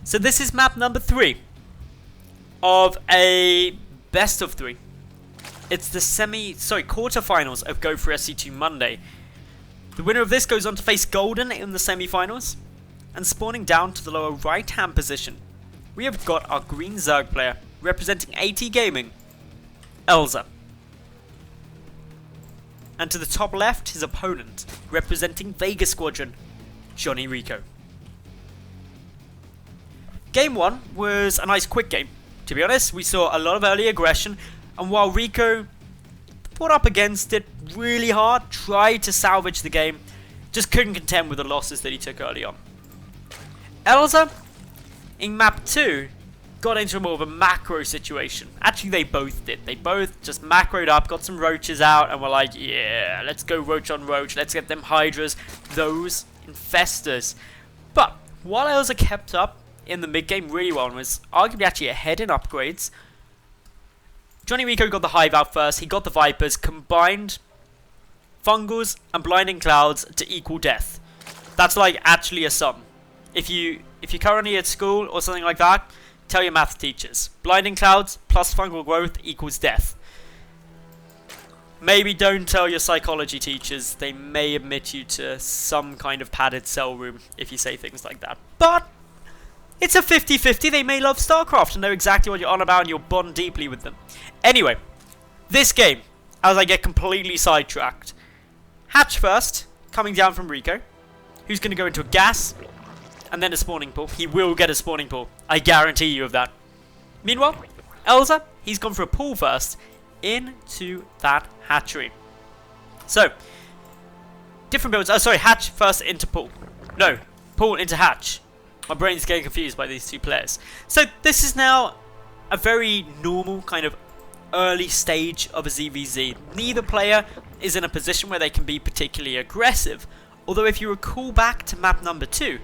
So this is map number 3 of a best of 3. It's the quarterfinals of Go for SC2 Monday. The winner of this goes on to face Golden in the semi-finals. And spawning down to the lower right hand position, we have got our green Zerg player representing AT Gaming, Elazer. And to the top left, his opponent, representing Vega Squadron, JonnyREcco. Game 1 was a nice quick game. To be honest, we saw a lot of early aggression, and while Rico fought up against it really hard, tried to salvage the game, just couldn't contend with the losses that he took early on. Elazer, in map 2, got into more of a macro situation. Actually, they both did. They both just macroed up, got some roaches out, and were like, yeah, let's go roach on roach, let's get them hydras, those infestors. But while Elazer kept up in the mid game really well and was arguably actually ahead in upgrades, JonnyREcco got the hive out first. He got the vipers, combined fungals and blinding clouds to equal death. That's like actually a sum. If you're currently at school or something like that, tell your math teachers. Blinding clouds plus fungal growth equals death. Maybe don't tell your psychology teachers. They may admit you to some kind of padded cell room if you say things like that. But it's a 50-50. They may love StarCraft and know exactly what you're on about and you'll bond deeply with them. Anyway, this game, as I get completely sidetracked. Hatch first, coming down from Rico, who's going to go into a gas and then a spawning pool. He will get a spawning pool. I guarantee you of that. Meanwhile, Elazer, he's gone for a pool first into that hatchery. So, different builds. Oh, sorry, hatch first into pool. No, pool into hatch. My brain's getting confused by these two players. So, this is now a very normal kind of early stage of a ZvZ. Neither player is in a position where they can be particularly aggressive. Although, if you recall back to map number 2,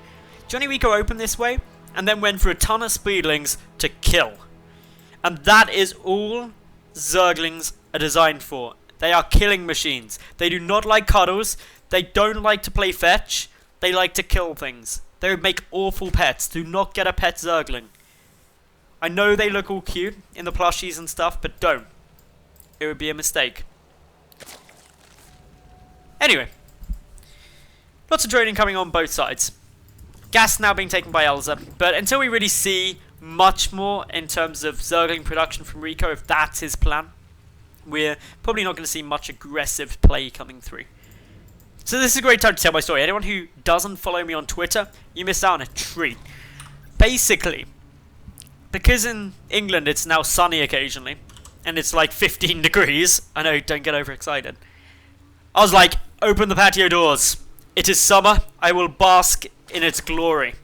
JonnyREcco opened this way, and then went for a ton of speedlings to kill. And that is all Zerglings are designed for. They are killing machines. They do not like cuddles. They don't like to play fetch. They like to kill things. They would make awful pets. Do not get a pet Zergling. I know they look all cute in the plushies and stuff, but don't. It would be a mistake. Anyway. Lots of droning coming on both sides. Gas now being taken by Elazer, but until we really see much more in terms of Zergling production from Rico, if that's his plan, we're probably not going to see much aggressive play coming through. So this is a great time to tell my story. Anyone who doesn't follow me on Twitter, you missed out on a treat. Basically, because in England it's now sunny occasionally, and it's like 15 degrees, I know, don't get overexcited, I was like, open the patio doors. It is summer, I will bask in its glory.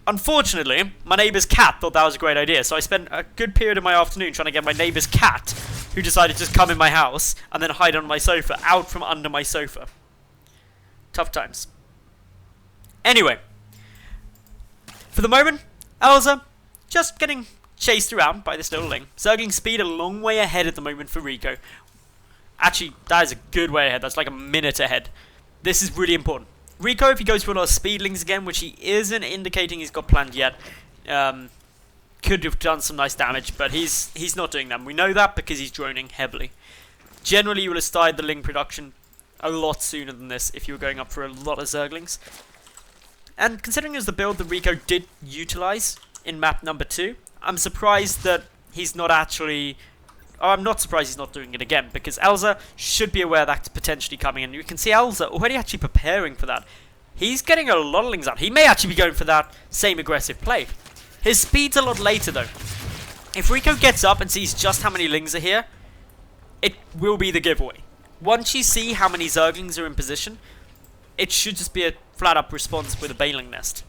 Unfortunately, my neighbour's cat thought that was a great idea, so I spent a good period of my afternoon trying to get my neighbour's cat, who decided to just come in my house and then hide on my sofa, out from under my sofa. Tough times. Anyway, for the moment, Elazer just getting chased around by this little ling. Zergling speed a long way ahead at the moment for Rico. Actually, that is a good way ahead. That's like a minute ahead. This is really important. Rico, if he goes for a lot of speedlings again, which he isn't indicating he's got planned yet, could have done some nice damage, but he's not doing that. We know that because he's droning heavily. Generally, you will have started the ling production a lot sooner than this if you were going up for a lot of Zerglings. And considering it was the build that Rico did utilize in map number 2, I'm surprised that he's not actually... I'm not surprised he's not doing it again, because Elazer should be aware that's potentially coming, and you can see Elazer already actually preparing for that. He's getting a lot of lings out. He may actually be going for that same aggressive play. His speed's a lot later though. If Rico gets up and sees just how many lings are here, it will be the giveaway. Once you see how many Zerglings are in position, it should just be a flat up response with a Baneling Nest.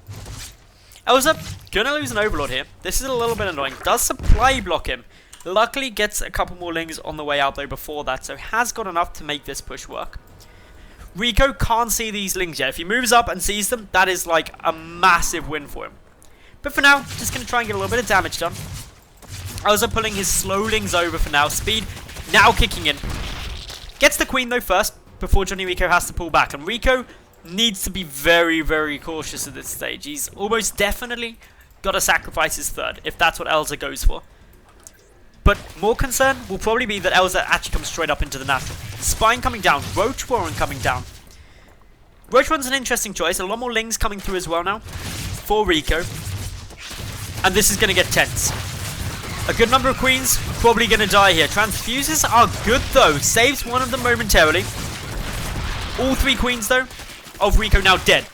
Elazer gonna lose an Overlord here. This is a little bit annoying. Does supply block him. Luckily gets a couple more lings on the way out though before that, so has got enough to make this push work. Rico can't see these lings yet. If he moves up and sees them, that is like a massive win for him. But for now, just going to try and get a little bit of damage done. Elazer pulling his slow lings over for now. Speed now kicking in. Gets the queen though first, before JonnyREcco has to pull back. And Rico needs to be very, very cautious at this stage. He's almost definitely Gotta sacrifice his third, if that's what Elazer goes for. But more concern will probably be that Elazer actually comes straight up into the natural. Spine coming down, Roach Warren coming down. Roach Warren's an interesting choice, a lot more Lings coming through as well now for REcco. And this is going to get tense. A good number of Queens probably going to die here. Transfuses are good though, saves one of them momentarily. All 3 Queens though of REcco now dead.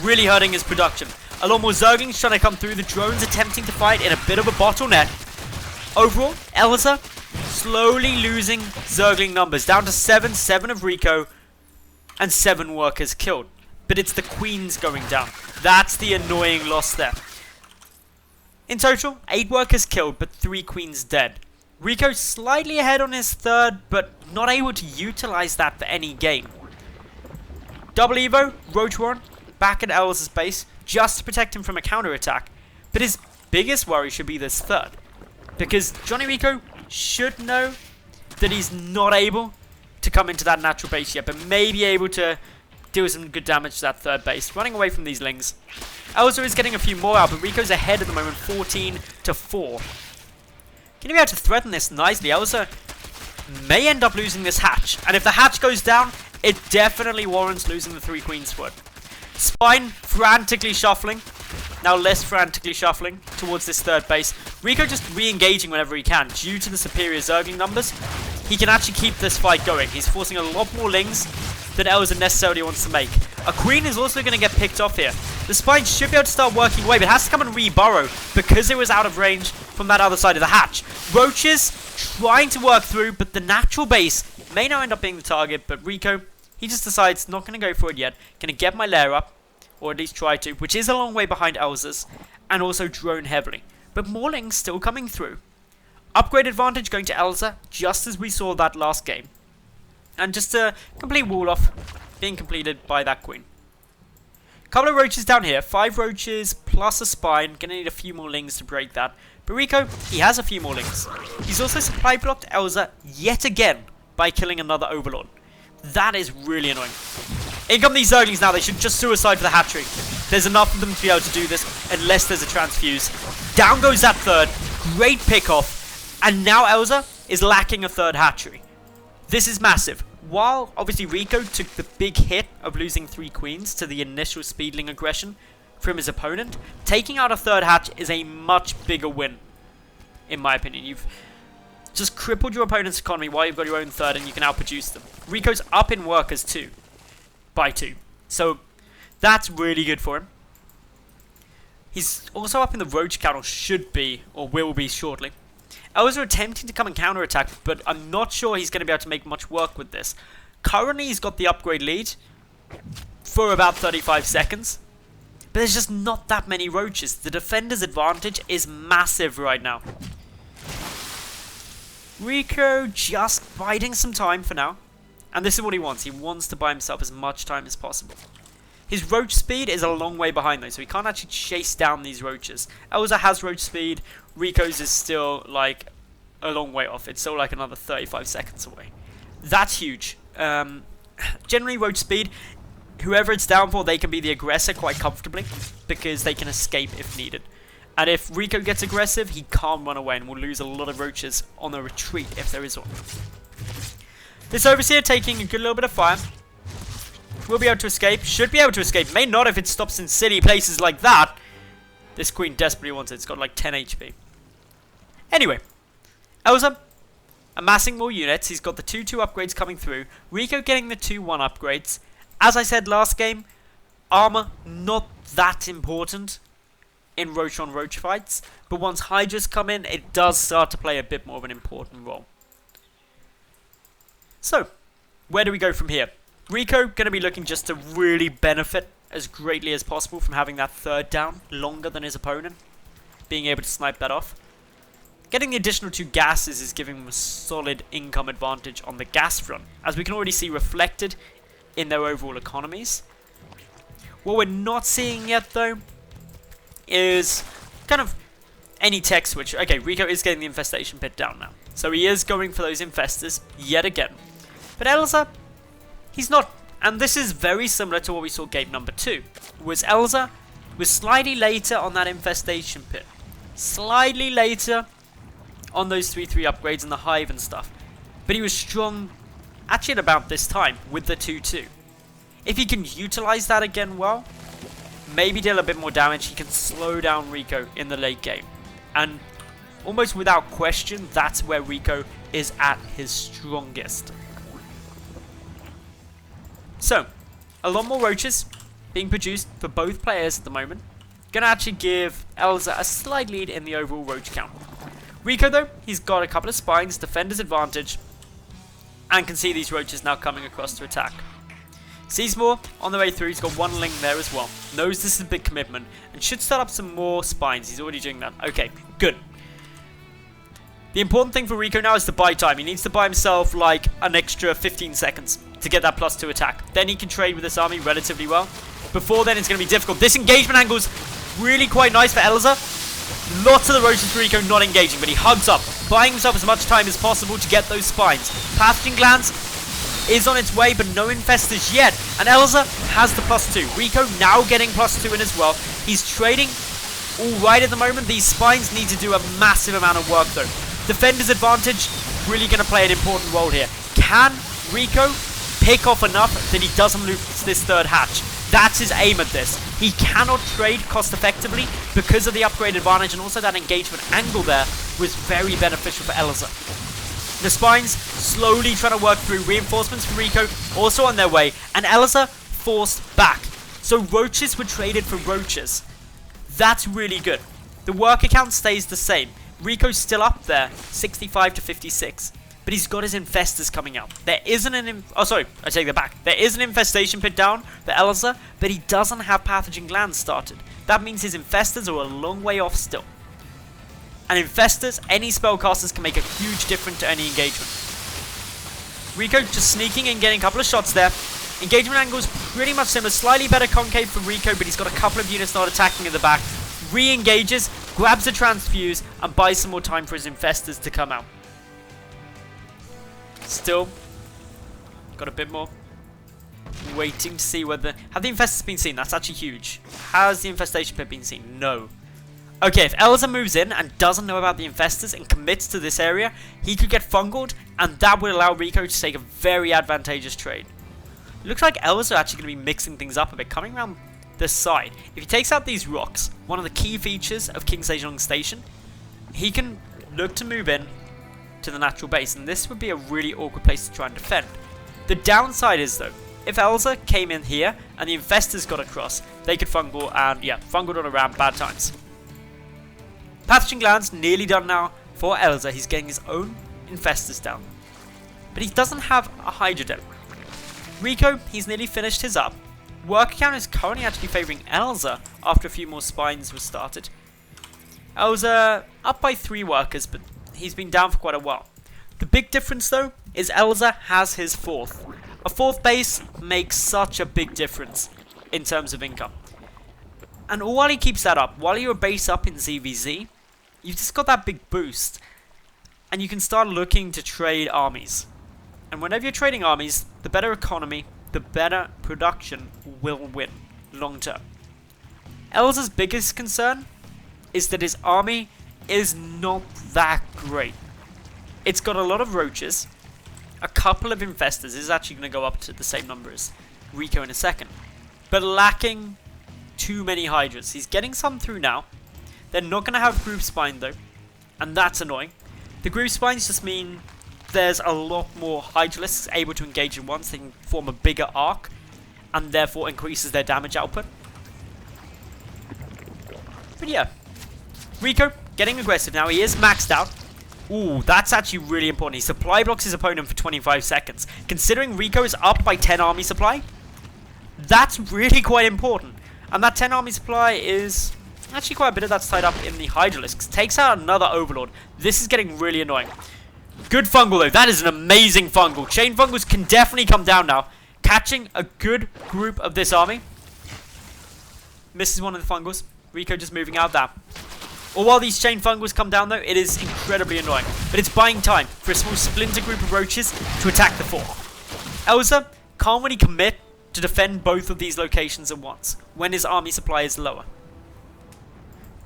Really hurting his production. A lot more Zerglings trying to come through, the drones attempting to fight in a bit of a bottleneck. Overall, Elazer slowly losing Zergling numbers, down to 7 of REcco, and 7 workers killed. But it's the Queens going down. That's the annoying loss there. In total, 8 workers killed, but 3 Queens dead. REcco slightly ahead on his third, but not able to utilize that for any gain. Double Evo, Roach Warren, back at Elazer's base, just to protect him from a counter-attack. But his biggest worry should be this third. Because JonnyREcco should know that he's not able to come into that natural base yet, but may be able to deal some good damage to that third base, running away from these Lings. Elazer is getting a few more out, but REcco's ahead at the moment, 14-4. Can he be able to threaten this nicely? Elazer may end up losing this hatch, and if the hatch goes down, it definitely warrants losing the 3 Queens foot. Spine frantically shuffling. Now less frantically shuffling towards this third base. REcco just re-engaging whenever he can. Due to the superior Zergling numbers, he can actually keep this fight going. He's forcing a lot more Lings than Elazer necessarily wants to make. A Queen is also going to get picked off here. The Spine should be able to start working away, but has to come and re-burrow because it was out of range from that other side of the hatch. Roaches trying to work through, but the natural base may now end up being the target, but REcco, he just decides not going to go for it yet. Going to get my lair up, or at least try to, which is a long way behind Elazer's, and also drone heavily. But more Lings still coming through. Upgrade advantage going to Elazer, just as we saw that last game. And just a complete wall off being completed by that Queen. Couple of Roaches down here, 5 Roaches plus a Spine, gonna need a few more Lings to break that. But REcco, he has a few more Lings. He's also supply blocked Elazer yet again by killing another Overlord. That is really annoying. In come these Zerglings now, they should just suicide for the hatchery. There's enough of them to be able to do this, unless there's a transfuse. Down goes that third, great pick off, and now Elazer is lacking a third hatchery. This is massive. While obviously REcco took the big hit of losing 3 Queens to the initial Speedling aggression from his opponent, taking out a third hatch is a much bigger win, in my opinion. You've just crippled your opponent's economy while you've got your own third and you can outproduce them. REcco's up in workers too, by 2. So that's really good for him. He's also up in the Roach count, or should be, or will be shortly. Elazer attempting to come and counter-attack, but I'm not sure he's going to be able to make much work with this. Currently, he's got the upgrade lead for about 35 seconds. But there's just not that many Roaches. The defender's advantage is massive right now. REcco just biding some time for now. And this is what he wants. He wants to buy himself as much time as possible. His Roach speed is a long way behind though, so he can't actually chase down these Roaches. Elazer has Roach speed. REcco's is still like a long way off. It's still like another 35 seconds away. That's huge. Generally Roach speed, whoever it's down for, they can be the aggressor quite comfortably because they can escape if needed. And if REcco gets aggressive, he can't run away and will lose a lot of Roaches on the retreat if there is one. This Overseer taking a good little bit of fire. Will be able to escape. Should be able to escape. May not if it stops in city places like that. This Queen desperately wants it. It's got like 10 HP. Anyway. Elazer amassing more units. He's got the 2-2 upgrades coming through. REcco getting the 2-1 upgrades. As I said last game, armor not that important in Roach on Roach fights. But once Hydras come in, it does start to play a bit more of an important role. So, where do we go from here? REcco going to be looking just to really benefit as greatly as possible from having that third down longer than his opponent. Being able to snipe that off. Getting the additional 2 gases is giving him a solid income advantage on the gas front, as we can already see reflected in their overall economies. What we're not seeing yet though is kind of any tech switch. Okay, REcco is getting the infestation pit down now. So he is going for those infestors yet again. But Elazer, he's not, and this is very similar to what we saw game number 2, was Elazer was slightly later on that infestation pit. Slightly later on those 3-3 upgrades and the hive and stuff. But he was strong actually at about this time with the 2-2. If he can utilize that again well, maybe deal a bit more damage, he can slow down REcco in the late game. And almost without question, that's where REcco is at his strongest. So, a lot more roaches being produced for both players at the moment. Gonna actually give Elazer a slight lead in the overall roach count. REcco though, he's got a couple of spines, defender's advantage, and can see these roaches now coming across to attack. Sees more on the way through, he's got one link there as well. Knows this is a big commitment, and should start up some more spines. He's already doing that. Okay, good. The important thing for REcco now is the buy time. He needs to buy himself like an extra 15 seconds to get that +2 attack. Then he can trade with this army relatively well. Before then, it's going to be difficult. This engagement angle's really quite nice for Elazer. Lots of the roaches for REcco not engaging, but he hugs up, buying himself as much time as possible to get those spines. Pathogen glands is on its way, but no infestors yet. And Elazer has the +2. REcco now getting +2 in as well. He's trading alright at the moment. These spines need to do a massive amount of work though. Defender's advantage really going to play an important role here. Can REcco pick off enough that he doesn't lose this third hatch? That's his aim at this. He cannot trade cost effectively because of the upgrade advantage, and also that engagement angle there was very beneficial for Elazer. The spines slowly trying to work through. Reinforcements for REcco also on their way, and Elazer forced back. So roaches were traded for roaches. That's really good. The worker count stays the same. REcco's still up there, 65 to 56. But he's got his infestors coming out. There isn't an... Oh, sorry. I take that back. There is an infestation pit down for Elazer, but he doesn't have pathogen glands started. That means his infestors are a long way off still. And infestors, any spellcasters can make a huge difference to any engagement. REcco just sneaking and getting a couple of shots there. Engagement angle's pretty much similar. Slightly better concave for REcco, but he's got a couple of units not attacking in the back. Re-engages, grabs a transfuse, and buys some more time for his infestors to come out. Still, got a bit more. Waiting to see whether... Have the infestors been seen? That's actually huge. Has the infestation pit been seen? No. Okay, if Elazer moves in and doesn't know about the infestors and commits to this area, he could get fungled, and that would allow REcco to take a very advantageous trade. It looks like Elazer are actually going to be mixing things up a bit, coming around this side. If he takes out these rocks, one of the key features of King Sejong Station, he can look to move in to the natural base, and this would be a really awkward place to try and defend. The downside is though, if Elazer came in here and the infestors got across, they could fungal, and yeah, fungled on a ramp, bad times. Pathogen glands nearly done now for Elazer. He's getting his own infestors down, but he doesn't have a Hydrodem. REcco, he's nearly finished his up. Worker count is currently actually favouring Elazer after a few more spines were started. Elazer up by 3 workers, but he's been down for quite a while. The big difference though is Elazer has his 4th. A 4th base makes such a big difference in terms of income. And while he keeps that up, while you're a base up in ZvZ, you've just got that big boost. And you can start looking to trade armies. And whenever you're trading armies, the better economy, the better production will win long term. Elazer's biggest concern is that his army is not that great. It's got a lot of roaches, a couple of infestors. This is actually going to go up to the same number as REcco in a second, but lacking too many hydras. He's getting some through now. They're not going to have group spine though, and that's annoying. The group spines just mean there's a lot more hydralisks able to engage at once. They can form a bigger arc, and therefore increases their damage output. But yeah, REcco getting aggressive now. He is maxed out. Ooh, that's actually really important. He supply blocks his opponent for 25 seconds. Considering REcco is up by 10 army supply, that's really quite important. And that 10 army supply is actually quite a bit of that's tied up in the Hydralisks. Takes out another Overlord. This is getting really annoying. Good fungal though. That is an amazing fungal. Chain fungals can definitely come down now. Catching a good group of this army. Misses one of the fungals. REcco just moving out there. Or while these chain fungals come down though, it is incredibly annoying. But it's buying time for a small splinter group of roaches to attack the 4. Elazer can't really commit to defend both of these locations at once when his army supply is lower.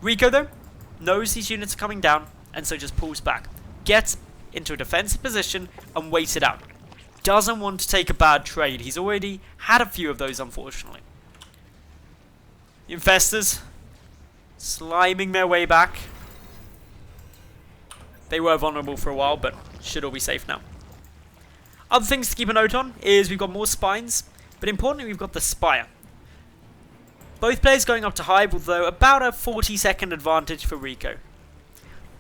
Rico, though, knows these units are coming down, and so just pulls back. Gets into a defensive position and waits it out. Doesn't want to take a bad trade. He's already had a few of those, unfortunately. Infestors sliming their way back. They were vulnerable for a while, but should all be safe now. Other things to keep a note on is we've got more spines, but importantly we've got the spire. Both players going up to Hive, although about a 40-second advantage for Rico.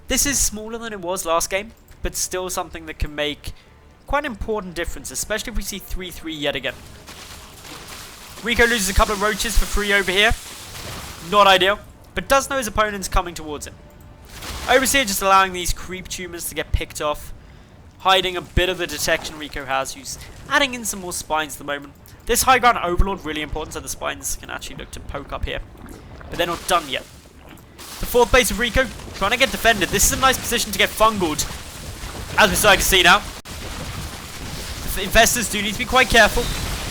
This is smaller than it was last game, but still something that can make quite an important difference, especially if we see 3-3 yet again. Rico loses a couple of roaches for free over here. Not ideal, but does know his opponent's coming towards him. Overseer just allowing these creep tumors to get picked off, hiding a bit of the detection Rico has, who's adding in some more spines at the moment. This high ground overlord really important, so the spines can actually look to poke up here, but they're not done yet. The fourth base of Rico trying to get defended. This is a nice position to get fungled, as we're starting to see now. The infestors do need to be quite careful.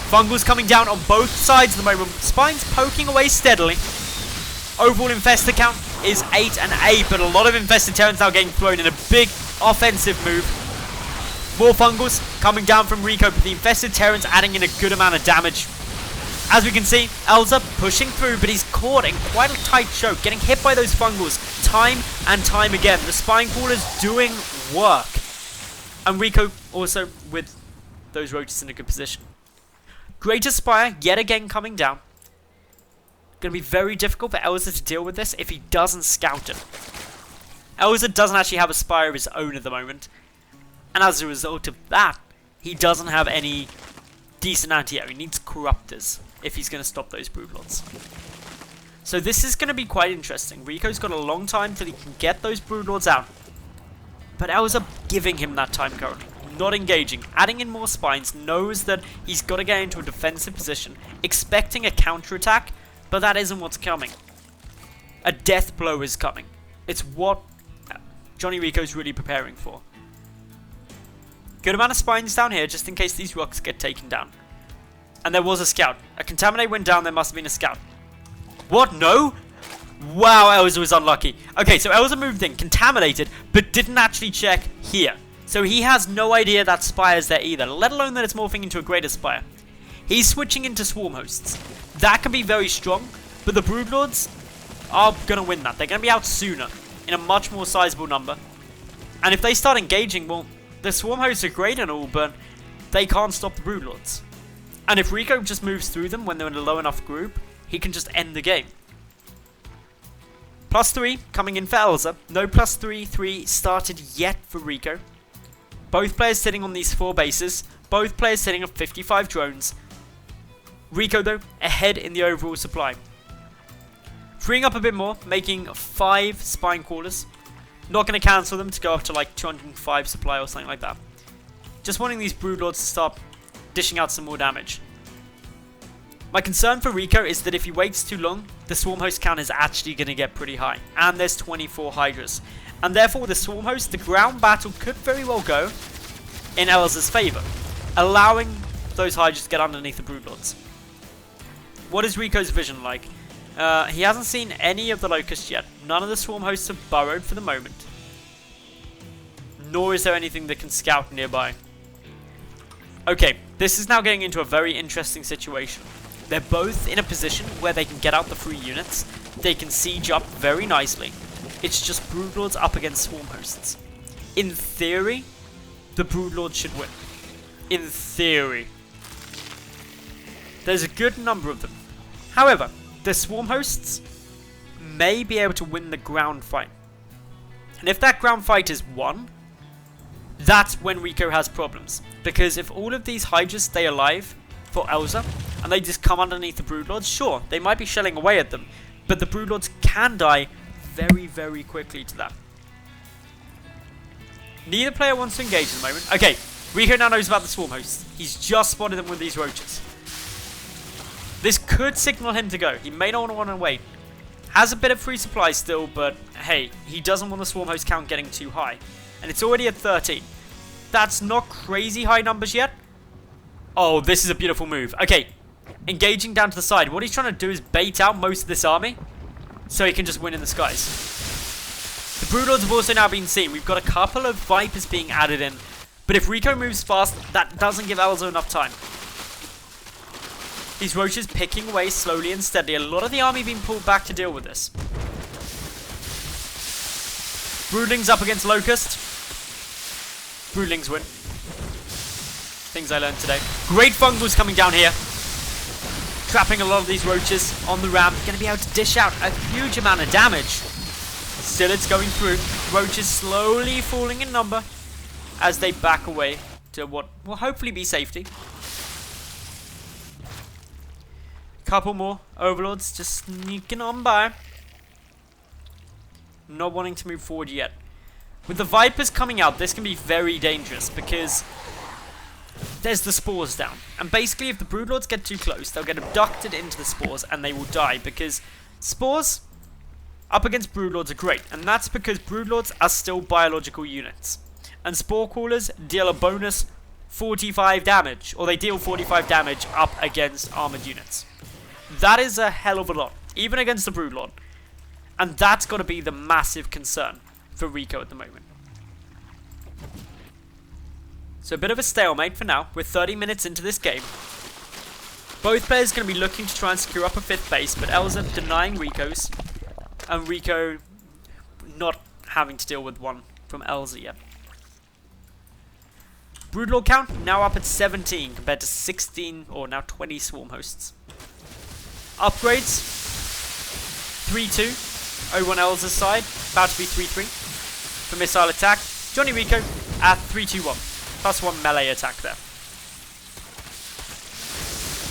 Fungals coming down on both sides at the moment. Spines poking away steadily. Overall infestor count is 8 and 8, but a lot of infested terrans now getting thrown in a big offensive move. More fungals coming down from Rico, but the infested terrans adding in a good amount of damage. As we can see, Elazer pushing through, but he's caught in quite a tight choke, getting hit by those fungals time and time again. The spine crawlers doing work. And Rico also with those roaches in a good position. Greater Spire yet again coming down. Going to be very difficult for Elazer to deal with this if he doesn't scout it. Elazer doesn't actually have a Spire of his own at the moment. And as a result of that, he doesn't have any decent anti-air. He needs Corruptors if he's going to stop those Broodlords. So this is going to be quite interesting. Rico's got a long time till he can get those Broodlords out. But Elazer giving him that time currently. Not engaging, adding in more spines, knows that he's got to get into a defensive position, expecting a counterattack, but that isn't what's coming. A death blow is coming. It's what JonnyREcco's really preparing for. Good amount of spines down here, just in case these rocks get taken down. And there was a scout. A Contaminate went down, there must have been a scout. What? No? Wow, Elazer was unlucky. Okay, so Elazer moved in, contaminated, but didn't actually check here. So he has no idea that Spire's there either, let alone that it's morphing into a greater Spire. He's switching into Swarm Hosts. That can be very strong, but the Broodlords are going to win that. They're going to be out sooner, in a much more sizable number. And if they start engaging, well, the Swarm Hosts are great and all, but they can't stop the Broodlords. And if Rico just moves through them when they're in a low enough group, he can just end the game. +3 coming in for Elazer. No +3/3 started yet for Rico. Both players sitting on these 4 bases. Both players sitting on 55 drones. Rico, though, ahead in the overall supply. Freeing up a bit more, making 5 spine crawlers. Not going to cancel them to go up to like 205 supply or something like that. Just wanting these Broodlords to start dishing out some more damage. My concern for Rico is that if he waits too long, the Swarm Host count is actually going to get pretty high. And there's 24 Hydras. And therefore with the Swarm Host, the ground battle could very well go in Elazer's favour, allowing those Hydras to get underneath the Broodlords. What is Rico's vision like? He hasn't seen any of the Locusts yet. None of the Swarm Hosts have burrowed for the moment. Nor is there anything that can scout nearby. Okay, this is now getting into a very interesting situation. They're both in a position where they can get out the free units. They can siege up very nicely. It's just Broodlords up against Swarm Hosts. In theory, the Broodlords should win. In theory. There's a good number of them. However, the Swarm Hosts may be able to win the ground fight. And if that ground fight is won, that's when Rico has problems. Because if all of these Hydras stay alive for Elazer, and they just come underneath the Broodlords, sure, they might be shelling away at them, but the Broodlords can die very, very quickly to that. Neither player wants to engage at the moment. Okay, Rico now knows about the Swarm Hosts. He's just spotted them with these roaches. This could signal him to go. He may not want to wait. Has a bit of free supply still, but hey, he doesn't want the Swarm Host count getting too high. And it's already at 13. That's not crazy high numbers yet. Oh, this is a beautiful move. Okay, engaging down to the side. What he's trying to do is bait out most of this army. so he can just win in the skies. The Broodlords have also now been seen. We've got a couple of Vipers being added in, but if REcco moves fast, that doesn't give Elazer enough time. These roaches picking away slowly and steadily. A lot of the army being pulled back to deal with this. Broodlings up against Locust. Broodlings win. Things I learned today. Great Fungals coming down here. Trapping a lot of these roaches on the ramp. Going to be able to dish out a huge amount of damage. Still it's going through. Roaches slowly falling in number as they back away to what will hopefully be safety. Couple more Overlords just sneaking on by. Not wanting to move forward yet. With the Vipers coming out, this can be very dangerous because there's the spores down. And basically, if the Broodlords get too close, they'll get abducted into the spores and they will die because spores up against Broodlords are great. And that's because Broodlords are still biological units. And Spore Crawlers deal a bonus 45 damage, or they deal 45 damage up against armored units. That is a hell of a lot, even against the Broodlord. And that's got to be the massive concern for REcco at the moment. So a bit of a stalemate for now. We're 30 minutes into this game. Both players are going to be looking to try and secure up a 5th base, but Elazer denying REcco's, and REcco not having to deal with one from Elazer yet. Broodlord count now up at 17 compared to 16 or now 20 swarm hosts. Upgrades 3-2 over on Elazer's side, about to be 3-3 for missile attack. JonnyREcco at 3-2-1, +1 melee attack there.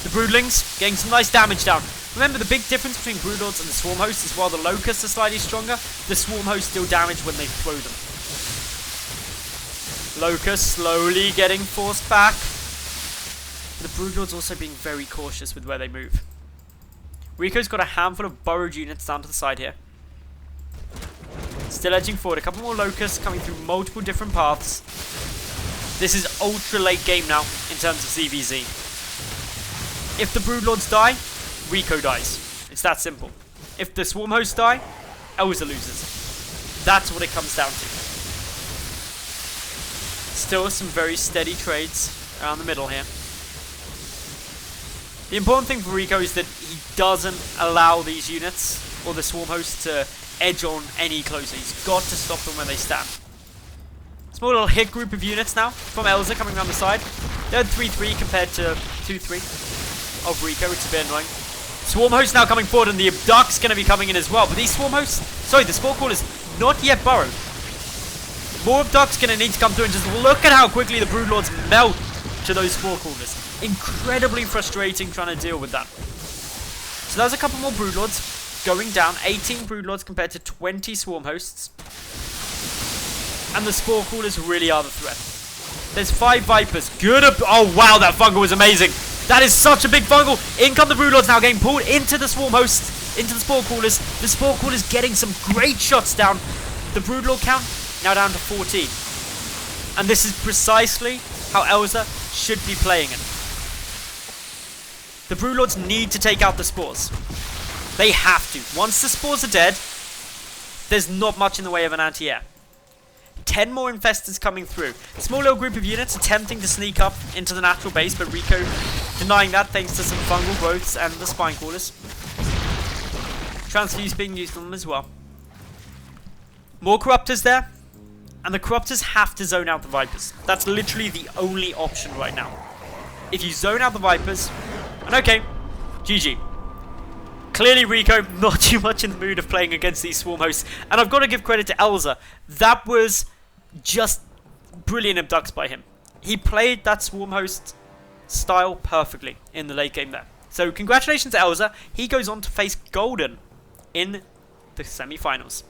The Broodlings getting some nice damage down. Remember, the big difference between Broodlords and the Swarm Hosts is while the Locusts are slightly stronger, the Swarm Hosts deal damage when they throw them. Locusts slowly getting forced back. The Broodlords also being very cautious with where they move. REcco's got a handful of burrowed units down to the side here. Still edging forward. A couple more Locusts coming through multiple different paths. This is ultra late game now in terms of ZvZ. If the Broodlords die, REcco dies. It's that simple. If the Swarm Hosts die, Elazer loses. That's what it comes down to. Still some very steady trades around the middle here. The important thing for REcco is that he doesn't allow these units, or the Swarm Hosts, to edge on any closer. He's got to stop them where they stand. Small little hit group of units now from Elazer coming around the side. They're 3-3 compared to 2-3 of REcco, which is a bit annoying. Swarm Hosts now coming forward, and the Abduct's going to be coming in as well. But these Swarm Hosts, sorry, the Spore Crawlers not yet burrowed. More Abduct's going to need to come through, and just look at how quickly the Broodlords melt to those Spore Crawlers. Incredibly frustrating trying to deal with that. So there's a couple more Broodlords going down. 18 Broodlords compared to 20 Swarm Hosts. And the Spore Crawlers really are the threat. There's 5 Vipers. Good. Oh, wow, that fungal was amazing. That is such a big fungal. In come the Broodlords now getting pulled into the Swarm Hosts, into the Spore Crawlers. The Spore Crawlers getting some great shots down. The Broodlord count now down to 14. And this is precisely how Elazer should be playing it. The Broodlords need to take out the spores. They have to. Once the spores are dead, there's not much in the way of an anti-air. 10 more infestors coming through. Small little group of units attempting to sneak up into the natural base, but REcco denying that thanks to some fungal growths and the spine crawlers. Transfuse being used on them as well. More Corruptors there, and the Corruptors have to zone out the Vipers. That's literally the only option right now. If you zone out the Vipers, and okay, GG. Clearly REcco not too much in the mood of playing against these Swarm Hosts, and I've got to give credit to Elazer. That was just brilliant abducts by him. He played that Swarm Host style perfectly in the late game there. So congratulations to Elazer. He goes on to face Golden in the semi-finals.